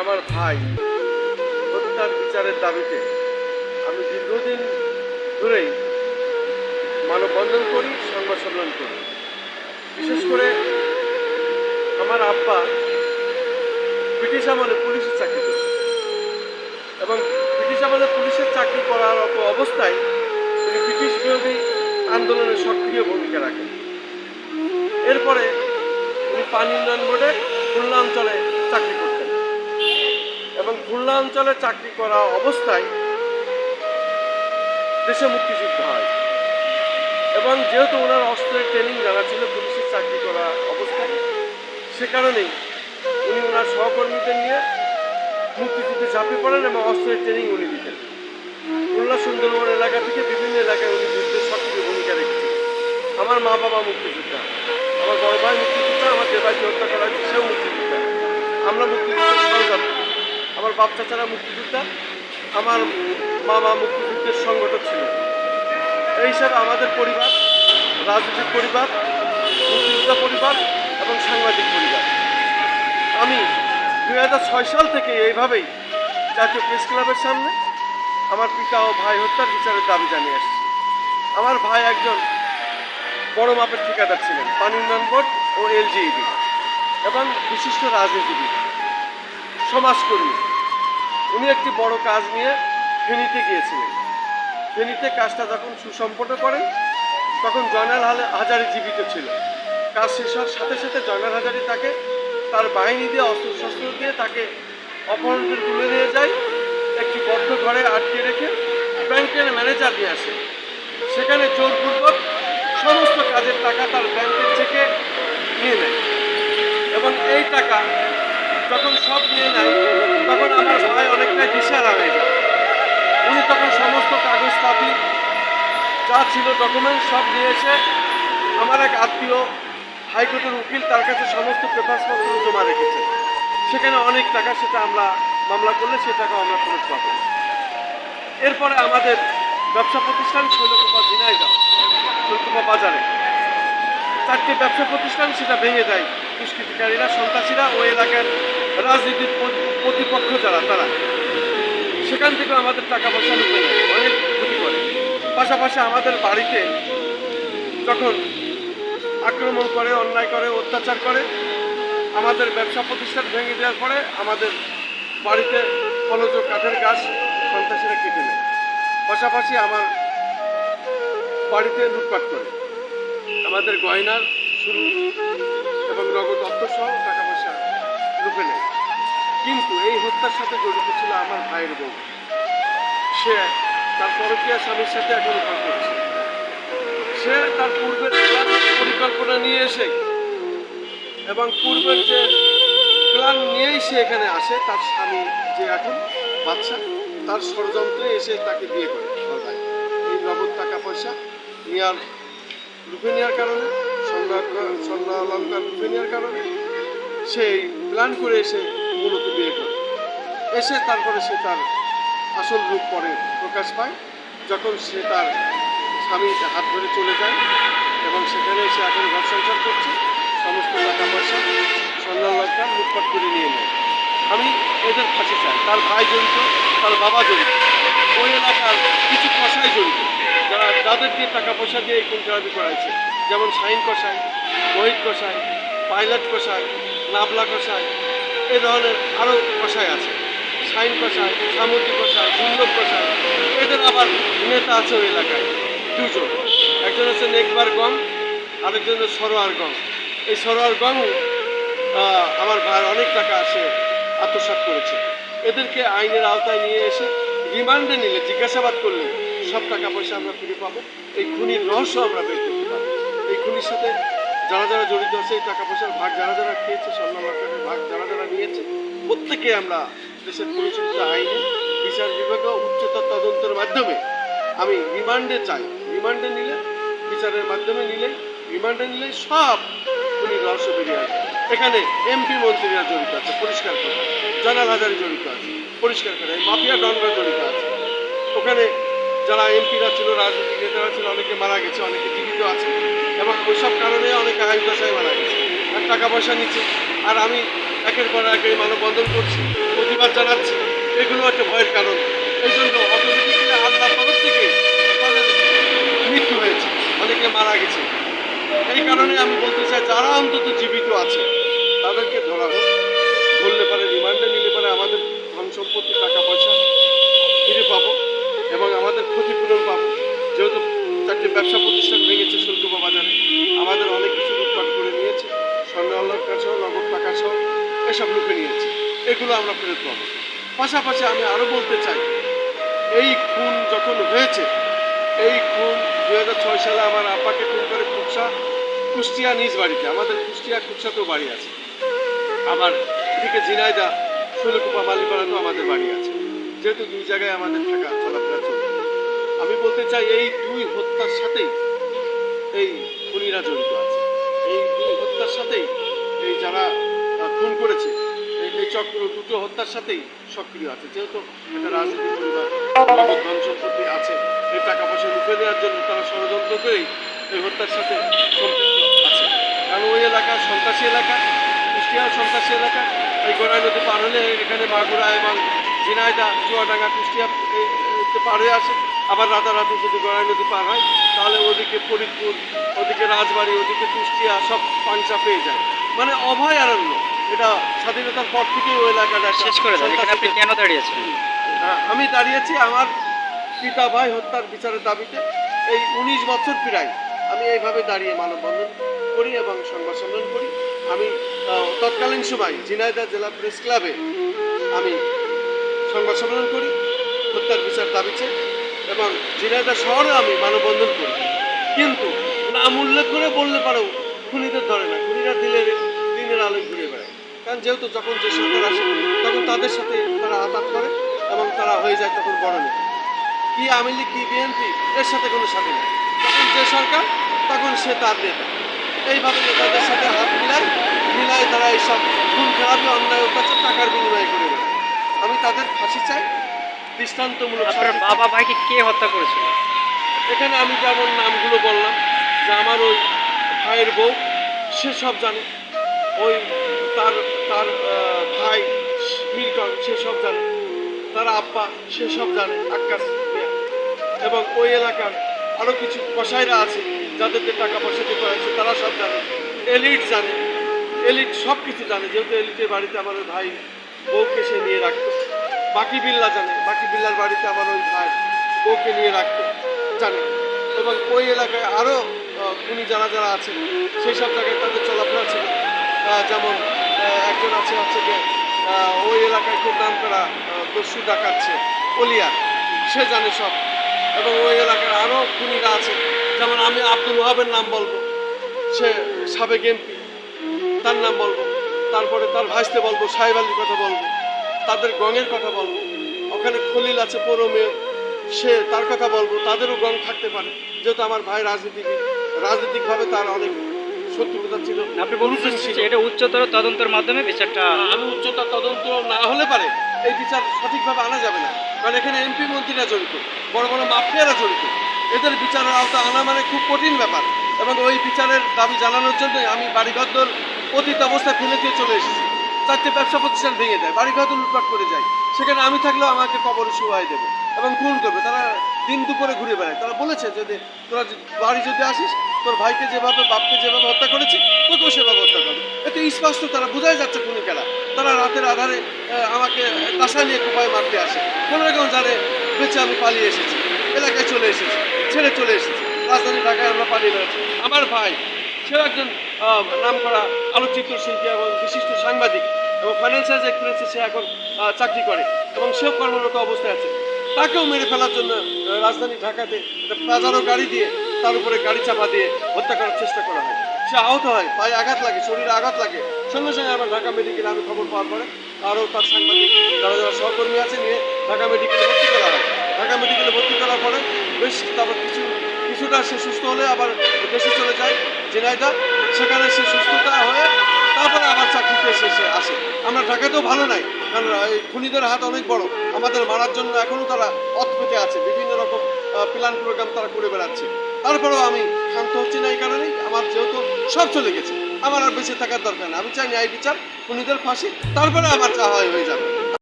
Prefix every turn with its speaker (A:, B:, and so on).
A: আমার ভাই হত্যার বিচারের দাবিতে আমি দীর্ঘদিন ধরেই মানববন্ধন করি, সংবাদ সম্মেলন করি। বিশেষ করে আমার আব্বা ব্রিটিশ আমলে পুলিশের চাকরি করে এবং ব্রিটিশ আমলে পুলিশের চাকরি করার অবস্থায় তিনি ব্রিটিশ বিরোধী আন্দোলনে সক্রিয় ভূমিকা রাখেন। এরপরে উনি পানি উন্নয়ন বোর্ডে খুলনা অঞ্চলে চাকরি করতেন এবং খুলনা অঞ্চলে চাকরি করা অবস্থায় দেশে মুক্তিযুদ্ধ হয় এবং যেহেতু ওনার অস্ত্রের ট্রেনিং জানা ছিল পুলিশের চাকরি করা অবস্থায়, সে কারণেই উনি ওনার সহকর্মীদের নিয়ে মুক্তিযুদ্ধে ঝাঁপিয়ে পড়েন এবং অস্ত্রের ট্রেনিং উনি দিতেন। খুলনা সুন্দরবন এলাকা থেকে বিভিন্ন এলাকায় উনি যুদ্ধে সক্রিয় ভূমিকা রেখেছেন। আমার মা বাবা মুক্তিযোদ্ধা, আমার বড় ভাই মুক্তিযোদ্ধা, আমার যে ভাইকে হত্যা করা হয়েছে সেও মুক্তিযোদ্ধা। আমরা মুক্তিযুদ্ধের সহযাত্রী। আমার বাপ চাচারা মুক্তিযোদ্ধা, আমার মামা মুক্তিযুদ্ধের সংগঠক ছিল। এই হিসাবে আমাদের পরিবার রাজনৈতিক পরিবার, মুক্তিযোদ্ধা পরিবার এবং সাংবাদিক পরিবার। আমি 2006 সাল থেকে এইভাবেই জাতীয় প্রেস ক্লাবের সামনে আমার পিতা ও ভাই হত্যার বিচারের দাবি জানিয়ে আসছি। আমার ভাই একজন বড় মাপের ঠিকাদার ছিলেন, পানি উন্নয়ন বোর্ড ও এলজিইবি, এবং বিশিষ্ট রাজনীতিবিদ, সমাজকর্মী। উনি একটি বড় কাজ নিয়ে ফেনীতে গিয়েছিলেন। ফেনীতে কাজটা যখন সুসম্পন্ন করেন তখন জয়নাল হাজারী জীবিত ছিল। কাজ শেষ হওয়ার সাথে সাথে জয়নাল হাজারী তাকে তার বাহিনী দিয়ে অস্ত্রশস্ত্র দিয়ে তাকে অপহরণ করে তুলে নিয়ে যায়, একটি বদ্ধ ঘরে আটকে রেখে ব্যাংকের ম্যানেজার নিয়ে আসে। সেখানে জোরপূর্বক সমস্ত কাজের টাকা তার ব্যাংকের থেকে নিয়ে নেয় এবং এই টাকা যখন সব নিয়ে নেয় তখন আমার ভাই অনেকটাই দিশেহারা হয়ে যায়। উনি তখন সমস্ত কাগজপাতি যা ছিল ডকুমেন্ট সব নিয়ে এসে আমার এক আত্মীয় হাইকোর্টের উকিল তার কাছে সমস্ত পেপারসপত্র জমা রেখেছেন। সেখানে অনেক টাকা, সেটা আমরা মামলা করলে সে টাকা আমরা ফেরত পাবো। এরপরে আমাদের ব্যবসা প্রতিষ্ঠান শৈলকুপা ঝিনাইদহ শৈলকুপা বাজারে 4টি ব্যবসা প্রতিষ্ঠান, সেটা ভেঙে দেয় দুষ্কৃতিকারীরা, সন্ত্রাসীরা, ওই এলাকার রাজনীতির প্রতিপক্ষ যারা, তারা সেখান থেকে আমাদের টাকা পয়সা লুটে নেয়, অনেক ক্ষতি করে। পাশাপাশি আমাদের বাড়িতে যখন আক্রমণ করে, অন্যায় করে, অত্যাচার করে, আমাদের ব্যবসা প্রতিষ্ঠান ভেঙে দেওয়ার পরে আমাদের বাড়িতে ফলজ কাঠের গাছ সন্ত্রাসীরা কেটে নেয়। পাশাপাশি আমার বাড়িতে লুটপাট করে আমাদের গয়নার শুরু এবং নগদ অর্থ সহ টাকা পয়সা লুটে নেয়। কিন্তু এই হত্যার সাথে জড়িত ছিল আমার ভাইয়ের বউ। সে তার পরকীয়া স্বামীর সাথে এখন ঘর করছে। সে তার পূর্বের পরিকল্পনা নিয়ে এসে এবং পূর্বের যে প্ল্যান নিয়েই সে এখানে আসে, তার স্বামী যে এখন বাচ্চা, তার ষড়যন্ত্রে এসে তাকে বিয়ে করে এই নগদ টাকা পয়সা লুপে নেওয়ার কারণে, স্বর্ণ অলঙ্কার লুপে নেওয়ার কারণে সেই প্ল্যান করে এসে মূলত বিয়ে করে। এসে তারপরে সে তার আসল রূপ পরে প্রকাশ পায় যখন সে তার স্বামীর হাত ধরে চলে যায় এবং সেখানে এসে এখন ঘর সংসার করছে। সমস্ত টাকা পয়সা স্বর্ণ অলঙ্কার লুটপাট করে নিয়ে নেয়। আমি এদের ফাঁসি চাই। তার ভাই জড়িত, তার বাবা জড়িত, ওই এলাকার কিছু কষাই জড়িত, যাদের দিয়ে টাকা পয়সা দিয়ে এই খুনখারাপি করাইছে, যেমন শাহিন কষাই, মোহিত কষাই, পাইলট কষাই, নাবলা কষাই, এই ধরনের আরও কষাই আছে। শাহিন কষাই, সামুদ্রিক কষাই, দুর্লভ কষাই, এদের আবার নেতা আছে ওই এলাকায় দুজন। একজন হচ্ছে নেকবার গং, আরেকজন হচ্ছে সরোয়ার গং। এই সরোয়ার গং আমার ভাইয়ের অনেক টাকা সে আত্মসাৎ করেছে। এদেরকে আইনের আওতায় নিয়ে এসে রিমান্ডে নিলে, জিজ্ঞাসাবাদ করলে সব টাকা পয়সা আমরা ফিরে পাবো। এই খুনির রহস্য আমরা বের করতে পারবো। এই খুনির সাথে যারা যারা জড়িত আছে, এই টাকা পয়সার ভাগ যারা যারা খেয়েছে, স্বর্ণ অলঙ্কারের ভাগ যারা যারা নিয়েছে, প্রত্যেকে আমরা দেশের পরিচালিত আইনে বিচার বিভাগে উচ্চতর তদন্তের মাধ্যমে আমি রিমান্ডে চাই। রিমান্ডে নিলে, বিচারের মাধ্যমে নিলে, রিমান্ডে নিলে সব খুনির রহস্য বেরিয়ে আসবে। এখানে এমপি মন্ত্রীরা জড়িত আছে, পরিষ্কার করে। জয়নাল হাজারী জড়িত আছে, পরিষ্কার করে। মাফিয়া ডনরা জড়িত আছে। ওখানে যারা এমপিরা ছিল, রাজনৈতিক নেতারা ছিল, অনেকে মারা গেছে, অনেকে জীবিত আছে এবং ওইসব কারণে অনেকে আইন পেশায় মারা গেছে আর টাকা পয়সা নিচ্ছে। আর আমি একের পর এক এই মানববন্ধন করছি, প্রতি জানাচ্ছি, এগুলো একটা ভয়ের কারণ। এই জন্য অটোমেটিক্যালি আল্লাহর তরফ থেকে তাদের মৃত্যু হয়েছে, অনেকে মারা গেছে। এই কারণে আমি বলতে চাই, যারা অন্তত জীবিত আছে তাদেরকে ধরা হোক, ধরলে পারে রিমান্ডে নিলে পারে আমাদের ধন সম্পত্তি টাকা পয়সা ফিরে পাবো এবং আমাদের ক্ষতিপূরণ পাবো। যেহেতু 4টি ব্যবসা প্রতিষ্ঠান ভেঙেছে শুল্কবা বাজারে, আমাদের অনেক কিছু লুটপাট করে নিয়েছে, স্বর্ণ অলঙ্কার সহ নগদ টাকা সহ এসব লুটে নিয়েছে, এগুলো আমরা ফেরত পাবো। পাশাপাশি আমি আরও বলতে চাই, এই খুন যখন হয়েছে, এই খুন 2006 সালে আমার আব্বাকে খুন করে কুষ্টিয়া নিজ বাড়িতে, আমাদের কুষ্টিয়া কুকসাতেও বাড়ি আছে, আবার এদিকে ঝিনাইদা ষোলকুপা মালিপাড়াতেও আমাদের বাড়ি আছে। যেহেতু দুই জায়গায় আমাদের থাকা চলাফেরা চলবে, আমি বলতে চাই এই দুই হত্যার সাথেই এই খুনিরা জড়িত আছে। এই দুই হত্যার সাথেই এই যারা খুন করেছে, এই চক্র দুটো হত্যার সাথেই সক্রিয় আছে। যেহেতু একটা রাজনীতি পরিবার, নগদ ধন সম্পত্তি আছে, এই টাকা পয়সা লুটে দেওয়ার জন্য তারা ষড়যন্ত্র করেই এই হত্যার সাথে সম্পৃক্ত আছে। কারণ ওই এলাকা সন্ত্রাসী এলাকা, কুষ্টিয়ার সন্ত্রাসী এলাকা। এই গড়াই নদী পার হলে এখানে মাগুরা এবং ঝিনাইদা চুয়াডাঙ্গা কুষ্টিয়া পার হয়ে আসে। আবার রাতারাতি যদি গড়াই নদী পার হয় তাহলে ওদিকে ফরিদপুর, ওদিকে রাজবাড়ি, ওদিকে কুষ্টিয়া সব পাঞ্চা পেয়ে যায়। মানে অভয়ারণ্য। এটা স্বাধীনতার পর থেকেই ওই এলাকাটা
B: শেষ করে দেন। এখানে আপনি কেন দাঁড়িয়েছেন?
A: আমি দাঁড়িয়েছি আমার পিতা ভাই হত্যার বিচারের দাবিতে। এই 19 বছর প্রায় আমি এইভাবে দাঁড়িয়ে মানববন্ধন করি এবং সংবাদ সম্মেলন করি। আমি তৎকালীন সময় ঝিনাইদহ জেলা প্রেস ক্লাবে আমি সংবাদ সম্মেলন করি হত্যার বিচার দাবিতে, এবং ঝিনাইদহ শহরে আমি মানববন্ধন করি। কিন্তু নাম উল্লেখ করে বললে পারেও খুনিদের ধরে না, খুনিরা দিনের আলোয় ঘুরে বেড়ায়। কারণ যেহেতু যখন যে সরকার আসে তখন তাদের সাথে তারা আঘাত করে এবং তারা হয়ে যায় তখন বড় নেতা। কি আওয়ামী লীগ কি বিএনপি এর সাথে কোনো সাথে নেই, তখন যে সরকার তখন সে তার নেতা। এইভাবে নেতাদের সাথে হাত মিলাই তারা এইসব খুন খারাপি অন্যায় অত্যাচার টাকার বিনিময়ে করে বেড়ায়। আমি তাদের ফাঁসি চাই, দৃষ্টান্তমূলক।
B: আপনার বাবা ভাইকে কে হত্যা করেছিল?
A: এখানে আমি যেমন নামগুলো বললাম, যে আমার ওই ভাইয়ের বউ সে সব জানে, ওই তার তার ভাই মিল্টন সে সব জানে, তার আব্বা সে সব জানে, আকাশ মিয়া। এবং ওই এলাকার আরও কিছু কসাইরা আছে যাদেরকে টাকা পয়সা দিতে হয়েছে, তারা সব জানে। এলিট জানে, এলিট সব কিছু জানে। যেহেতু এলিটের বাড়িতে আমার ওই ভাই বউকে সে নিয়ে রাখতো। বাকি বিল্লা জানে, বাকি বিল্লার বাড়িতে আমার ওই ভাই বউকে নিয়ে রাখতো জানে। এবং ওই এলাকায় আরও খুনি যারা যারা আছে সেই সব জায়গায় তাদের চলাফেরা ছিল। যেমন একজন আছে হচ্ছে যে ওই এলাকায় খুব নাম করা দস্যু ডাকাচ্ছে অলিয়ার, সে জানে সব। এবং ওই এলাকার আরও খুনিরা আছে, যেমন আমি আব্দুল ওহাবের নাম বলবো, সে সাবেক এমপি, তার নাম বলবো। তারপরে তার ভাইস্তে বলবো, সাহেব আলীর কথা বলবো, তাদের গঙের কথা বলবো। ওখানে খলিল আছে পৌর মেয়র, সে তার কথা বলবো। তাদেরও গং থাকতে পারে, যেহেতু আমার ভাই রাজনীতিকভাবে তার অনেক শত্রুতা ছিল।
B: আপনি বলছেন এটা উচ্চতর তদন্তের মাধ্যমে বিচারটা।
A: আমি উচ্চতর তদন্ত না হলে পারে এই বিচার সঠিকভাবে আনা যাবে না। কারণ এখানে এমপি মন্ত্রীরা জড়িত, বড় বড় মাফিয়ারা জড়িত। এদের বিচারের আওতা আনা মানে খুব কঠিন ব্যাপার। এবং ওই বিচারের দাবি জানানোর জন্যই আমি বাড়িঘর অতীত অবস্থায় ফেলে দিয়ে চলে এসেছি। 4টি ব্যবসা প্রতিষ্ঠান ভেঙে দেয়, বাড়িঘর লুটপাট করে যায়। সেখানে আমি থাকলেও আমাকে কবরে শুয়াই দেবে এবং খুন করবে। তারা দিন দুপুরে ঘুরে বেড়ায়। তারা বলেছে যে তোরা বাড়ি যদি আসিস, তোর ভাইকে যেভাবে বাপকে যেভাবে হত্যা করেছি তোকেও সেভাবে হত্যা করবে। এতে স্পষ্ট তারা বোঝাই যাচ্ছে খুনি খেলা। তারা রাতের আধারে আমাকে কাঁসা নিয়ে কোপায় মারতে আসে। কোনো রকম জানে বেঁচে আমি পালিয়ে এসেছি, এলাকায় চলে এসেছি, ছেড়ে চলে এসেছি। রাজধানী ঢাকায় আমরা পালিয়ে বেড়াচ্ছি। আমার ভাই সেও একজন নাম করা আলোকচিত্র শিল্পী এবং বিশিষ্ট সাংবাদিক, এবং ফাইন্যান্সিয়াল এক্সপ্রেসে সে এখন চাকরি করে এবং সেও কর্মরত অবস্থায় আছে। তাকেও মেরে ফেলার জন্য রাজধানী ঢাকাতে একটা প্লাজারো গাড়ি দিয়ে তার উপরে গাড়ি চাপা দিয়ে হত্যা করার চেষ্টা করা হয়। সে আহত হয়, পায়ে আঘাত লাগে, শরীরে আঘাত লাগে। সঙ্গে সঙ্গে আমার ঢাকা মেডিকেলে আমি খবর পাওয়ার পরে আরও তার সাংবাদিক যারা যারা সহকর্মী আছে নিয়ে ঢাকা মেডিকেলে ভর্তি করা হয়। ঢাকা মেডিকেলে ভর্তি করার পরে বেশ তারপর কিছুটা সে সুস্থ হলে আবার দেশে চলে যায় ঝিনাইদহ। সেখানে সে সুস্থতা হয়ে তারপরে আবার চাকরিতে এসে আসে। আমরা ঢাকাতেও ভালো নাই, কারণ এই খুনিদের হাত অনেক বড়। আমাদের মারার জন্য এখনও তারা পথ পেতে আছে, বিভিন্ন রকম প্ল্যান প্রোগ্রাম তারা করে বেড়াচ্ছে। তারপরেও আমি ক্ষান্ত হচ্ছি না এই কারণেই, আমার যেহেতু সব চলে গেছে, আমার আর বেঁচে থাকার দরকার নেই। আমি চাই ন্যায় বিচার, খুনিদের ফাঁসি, তারপরে আমার চাওয়া হয়ে যাবে।